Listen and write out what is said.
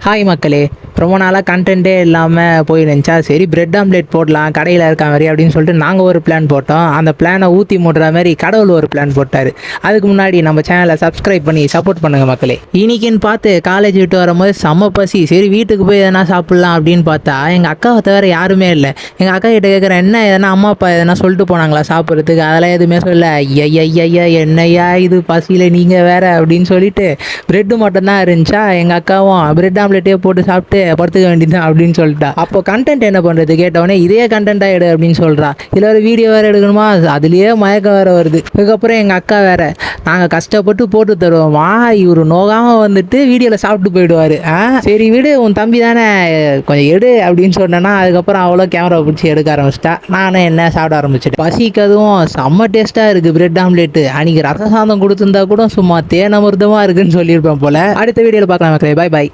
Hi மக்களே, ரொம்ப நாளாக கண்டென்ட்டே இல்லாமல் போயிருந்துச்சா, சரி பிரெட் ஆம்லேட் போடலாம் கடையில் இருக்க மாதிரி அப்படின்னு சொல்லிட்டு நாங்கள் ஒரு பிளான் போட்டோம். அந்த பிளானை ஊற்றி மூடுற மாதிரி கடவுள் ஒரு பிளான் போட்டார். அதுக்கு முன்னாடி நம்ம சேனலை சப்ஸ்கிரைப் பண்ணி சப்போர்ட் பண்ணுங்கள் மக்களே. இன்னைக்குன்னு பார்த்து காலேஜ் விட்டு வரும்போது செம்ம பசி, சரி வீட்டுக்கு போய் எதனா சாப்பிட்லாம் அப்படின்னு பார்த்தா எங்கள் அக்காவை தவிர யாருமே இல்லை. எங்கள் அக்கா கிட்ட கேட்குறேன், என்ன எதனா அம்மா அப்பா எதனா சொல்லிட்டு போனாங்களா சாப்பிட்றதுக்கு? அதெல்லாம் எதுவுமே சொல்ல. ஐயா என்னையா இது பசியில் நீங்கள் வேற அப்படின்னு சொல்லிட்டு பிரெட்டு மட்டும்தான் இருந்துச்சா. எங்கள் அக்காவும் பிரெட் ஆம்லேட்டே போட்டு சாப்பிட்டு படுத்துக்க வேண்டியதுதான் அப்படின்னு சொல்லிட்டா. அப்போ கண்டென்ட் என்ன பண்ணுறது கேட்டவொடனே இதே கண்டென்ட்டாக எடு அப்படின்னு சொல்கிறா. இதில் ஒரு வீடியோ வேறு எடுக்கணுமா, அதுலேயே மயக்கம் வேறு வருது. அதுக்கப்புறம் எங்கள் அக்கா வேற, நாங்கள் கஷ்டப்பட்டு போட்டு தருவோமா, இவர் நோகாமல் வந்துட்டு வீடியோவில் சாப்பிட்டு போயிடுவார். சரி விடு, உன் தம்பி தானே, கொஞ்சம் எடு அப்படின்னு சொன்னேன்னா அதுக்கப்புறம் அவ்வளோ கேமரா பிடிச்சி எடுக்க ஆரம்பிச்சிட்டா. நானும் என்ன சாப்பிட ஆரம்பிச்சிட்டேன். பசிக்கு அதுவும் செம்ம டேஸ்ட்டாக இருக்குது பிரெட் ஆம்லேட்டு. அன்றைக்கி ரச சாதம் கொடுத்துருந்தா கூட சும்மா தேனமிர்தமாக இருக்குன்னு சொல்லியிருப்பேன் போல். அடுத்த வீடியோவில் பார்க்கலாம் மக்களே, பாய் பாய்.